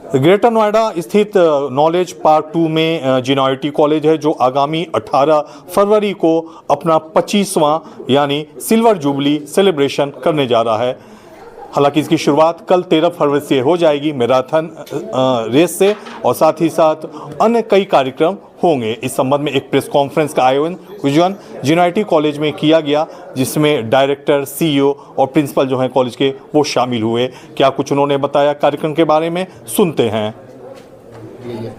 Greater Noida स्थित knowledge park 2 में GNIT college है जो आगामी 18 फरवरी को अपना 25वां यानी सिल्वर जुबली सेलिब्रेशन करने जा रहा है। हालांकि इसकी शुरुआत कल 13 फरवरी से हो जाएगी मैराथन रेस से और साथ ही साथ अन्य कई कार्यक्रम होंगे। इस संबंध में एक प्रेस कॉन्फ्रेंस का आयोजन जीएनआईटी कॉलेज में किया गया जिसमें डायरेक्टर, सीईओ और प्रिंसिपल जो हैं कॉलेज के वो शामिल हुए। क्या कुछ उन्होंने बताया कार्यक्रम के बारे में, सुनते हैं।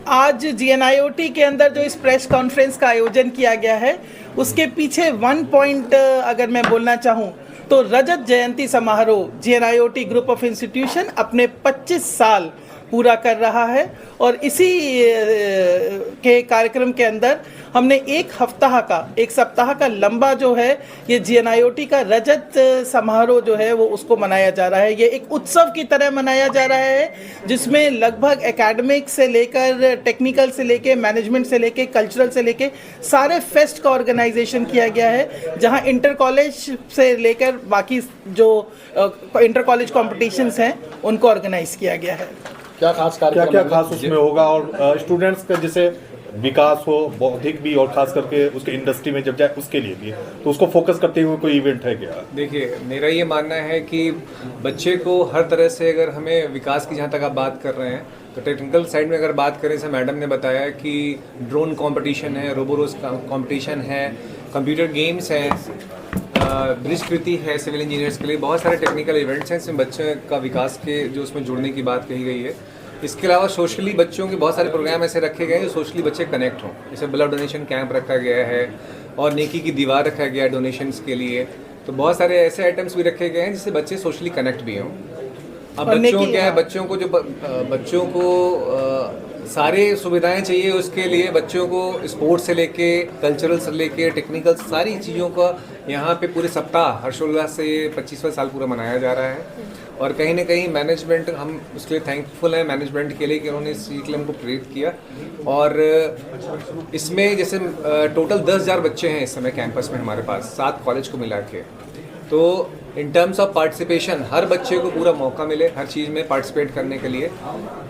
आज जीएनआईटी के अंदर जो इस प्रेस कॉन्फ्रेंस का आयोजन किया गया है उसके पीछे वन पॉइंट अगर मैं बोलना चाहूँ तो रजत जयंती समारोह जीएनआईटी ग्रुप ऑफ इंस्टीट्यूशन अपने 25 साल पूरा कर रहा है और इसी के कार्यक्रम के अंदर हमने एक सप्ताह का लंबा जो है ये जीएनआईटी का रजत समारोह जो है वो उसको मनाया जा रहा है। ये एक उत्सव की तरह मनाया जा रहा है जिसमें लगभग एकेडमिक से लेकर टेक्निकल से लेकर मैनेजमेंट से लेकर कल्चरल से लेकर सारे फेस्ट का ऑर्गेनाइजेशन किया गया है, जहां इंटर कॉलेज से लेकर बाकी जो इंटर कॉलेज कॉम्पिटिशन्स हैं उनको ऑर्गेनाइज किया गया है। क्या खास उसमें होगा और स्टूडेंट्स का जैसे विकास हो बौद्धिक भी और खास करके उसके इंडस्ट्री में जब जाए उसके लिए भी, तो उसको फोकस करते हुए कोई इवेंट है क्या? देखिए, मेरा ये मानना है कि बच्चे को हर तरह से, अगर हमें विकास की जहाँ तक आप बात कर रहे हैं तो टेक्निकल साइड में अगर बात करें, जैसे मैडम ने बताया कि ड्रोन कंपटीशन है, रोबोरोस कंपटीशन है, कंप्यूटर गेम्स हैं, ब्रिजकृति है सिविल इंजीनियर्स के लिए, बहुत सारे टेक्निकल इवेंट्स हैं जिसमें बच्चों का विकास के जो उसमें जुड़ने की बात कही गई है। इसके अलावा सोशली बच्चों के बहुत सारे प्रोग्राम ऐसे रखे गए हैं जो सोशली बच्चे कनेक्ट हों, जैसे ब्लड डोनेशन कैंप रखा गया है और नेकी की दीवार रखा गया है डोनेशंस के लिए। तो बहुत सारे ऐसे आइटम्स भी रखे गए हैं जिससे बच्चे सोशली कनेक्ट भी हों। अब बच्चों क्या है, बच्चों को सारे सुविधाएं चाहिए, उसके लिए बच्चों को स्पोर्ट्स से लेके कल्चरल से लेके टेक्निकल सारी चीज़ों का यहाँ पे पूरे सप्ताह हर्षोल्लास से 25वां साल पूरा मनाया जा रहा है। और कहीं ना कहीं मैनेजमेंट, हम उसके लिए थैंकफुल हैं मैनेजमेंट के लिए कि उन्होंने इस चीज़ के लिए हमको प्रेरित किया। और इसमें जैसे टोटल 10,000 बच्चे हैं इस समय कैंपस में हमारे पास 7 कॉलेज को मिला के। तो इन टर्म्स ऑफ पार्टिसिपेशन हर बच्चे को पूरा मौका मिले हर चीज़ में पार्टिसिपेट करने के लिए।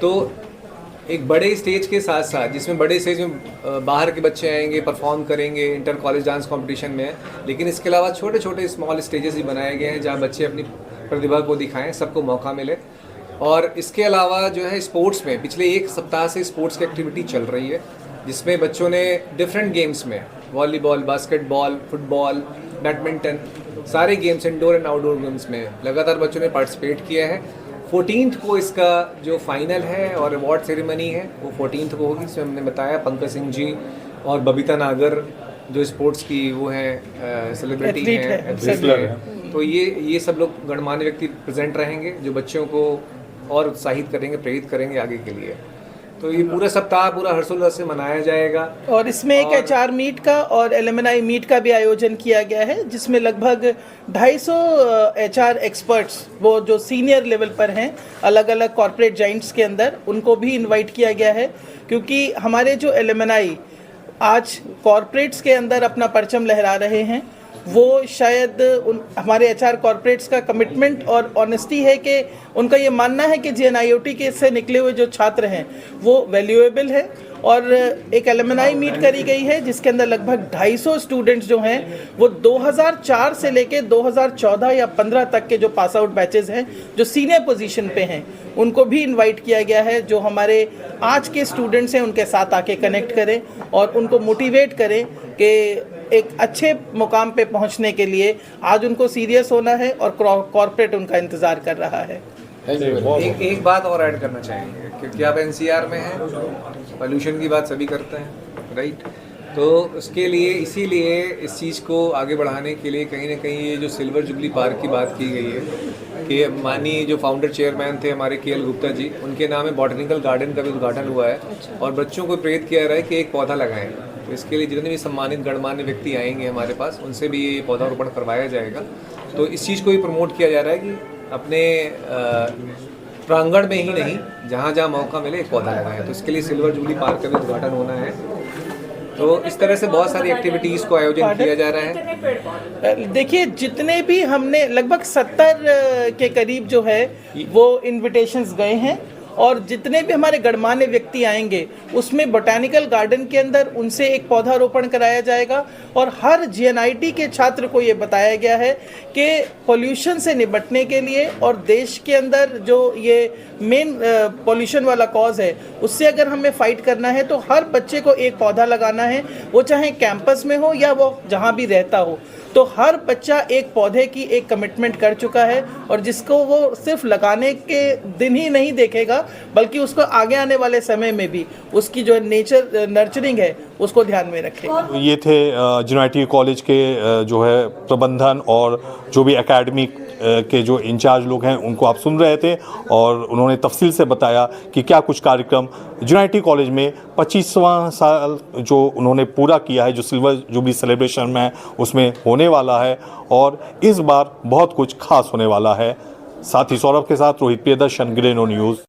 तो एक बड़े स्टेज के साथ साथ, जिसमें बड़े स्टेज में बाहर के बच्चे आएंगे, परफॉर्म करेंगे इंटर कॉलेज डांस कंपटीशन में, लेकिन इसके अलावा छोटे छोटे स्मॉल स्टेजेस भी बनाए गए हैं जहां बच्चे अपनी प्रतिभा को दिखाएं, सबको मौका मिले। और इसके अलावा जो है स्पोर्ट्स में पिछले एक सप्ताह से स्पोर्ट्स की एक्टिविटी चल रही है जिसमें बच्चों ने डिफरेंट गेम्स में वॉलीबॉल, बास्केटबॉल, फुटबॉल, बैडमिंटन, सारे games indoor and outdoor games में लगातार बच्चों ने पार्टिसिपेट किया है। 14 को इसका जो फाइनल है और अवार्ड सेरेमनी है वो 14 को होगी। इसमें हमने बताया पंकज सिंह जी और बबीता नागर जो स्पोर्ट्स की वो है सेलिब्रिटी हैं, तो ये सब लोग गणमान्य व्यक्ति प्रेजेंट रहेंगे जो बच्चों को और उत्साहित करेंगे, प्रेरित करेंगे आगे के लिए। तो ये पूरा सप्ताह पूरा हर्षोल्लास से मनाया जाएगा। और इसमें एक एचआर मीट का और एलुमनाई मीट का भी आयोजन किया गया है जिसमें लगभग 250 एचआर एक्सपर्ट्स, वो जो सीनियर लेवल पर हैं अलग अलग कॉर्पोरेट जाइंट्स के अंदर, उनको भी इनवाइट किया गया है। क्योंकि हमारे जो एलुमनाई आज कॉर्पोरेट्स के अंदर अपना परचम लहरा रहे हैं, वो शायद हमारे एचआर कॉर्पोरेट्स का कमिटमेंट और ऑनेस्टी है कि उनका ये मानना है कि जीएनआईटी के से निकले हुए जो छात्र हैं वो वैल्यूएबल है। और एक एलुमनाई मीट करी गई है जिसके अंदर लगभग 250 स्टूडेंट्स जो हैं वो 2004 से लेके 2014 या 15 तक के जो पास आउट बैचेस हैं जो सीनियर पोजीशन पे हैं उनको भी इनवाइट किया गया है, जो हमारे आज के स्टूडेंट्स हैं उनके साथ आके कनेक्ट करें और उनको मोटिवेट करें कि एक अच्छे मुकाम पे पहुंचने के लिए आज उनको सीरियस होना है और कॉर्पोरेट उनका इंतज़ार कर रहा है। एक बात और ऐड करना चाहेंगे क्योंकि आप एनसीआर में हैं, पॉल्यूशन की बात सभी करते हैं, राइट? तो उसके लिए इसीलिए इस चीज़ को आगे बढ़ाने के लिए कहीं ना कहीं ये जो सिल्वर जुबली पार्क की बात की गई है कि माननीय जो फाउंडर चेयरमैन थे हमारे केएल गुप्ता जी, उनके नाम में बॉटनिकल गार्डन का भी उद्घाटन हुआ है और बच्चों को प्रेरित किया जा रहा है कि एक पौधा लगाएं। तो इसके लिए जितने भी सम्मानित गणमान्य व्यक्ति आएंगे हमारे पास उनसे भी ये पौधारोपण करवाया जाएगा। तो इस चीज़ को भी प्रमोट किया जा रहा है कि अपने प्रांगण में ही नहीं, जहाँ जहाँ मौका मिले एक पौधा लगाएं। तो इसके लिए सिल्वर जुबली पार्क का भी उद्घाटन होना है। तो इस तरह से बहुत सारी एक्टिविटीज़ को आयोजन किया जा रहा है। देखिए, जितने भी हमने लगभग 70 के करीब जो है वो इनविटेशंस गए हैं और जितने भी हमारे गणमान्य व्यक्ति आएंगे उसमें बोटैनिकल गार्डन के अंदर उनसे एक पौधारोपण कराया जाएगा। और हर जीएनआईटी के छात्र को ये बताया गया है कि पोल्यूशन से निपटने के लिए और देश के अंदर जो ये मेन पोल्यूशन वाला कॉज है उससे अगर हमें फाइट करना है तो हर बच्चे को एक पौधा लगाना है, वो चाहे कैंपस में हो या वो जहाँ भी रहता हो। तो हर बच्चा एक पौधे की एक कमिटमेंट कर चुका है और जिसको वो सिर्फ लगाने के दिन ही नहीं देखेगा बल्कि उसको आगे आने वाले समय में भी उसकी जो नेचर नर्चरिंग है उसको ध्यान में रखेगा। ये थे जीएनआईटी कॉलेज के जो है प्रबंधन और जो भी एकेडमिक के जो इंचार्ज लोग हैं उनको आप सुन रहे थे और उन्होंने तफसील से बताया कि क्या कुछ कार्यक्रम जीएनआईटी कॉलेज में 25वां साल जो उन्होंने पूरा किया है, जो सिल्वर जुबली सेलिब्रेशन में उसमें होने वाला है और इस बार बहुत कुछ खास होने वाला है। साथ ही सौरभ के साथ रोहित प्रियदर्शन, ग्रेनो न्यूज़।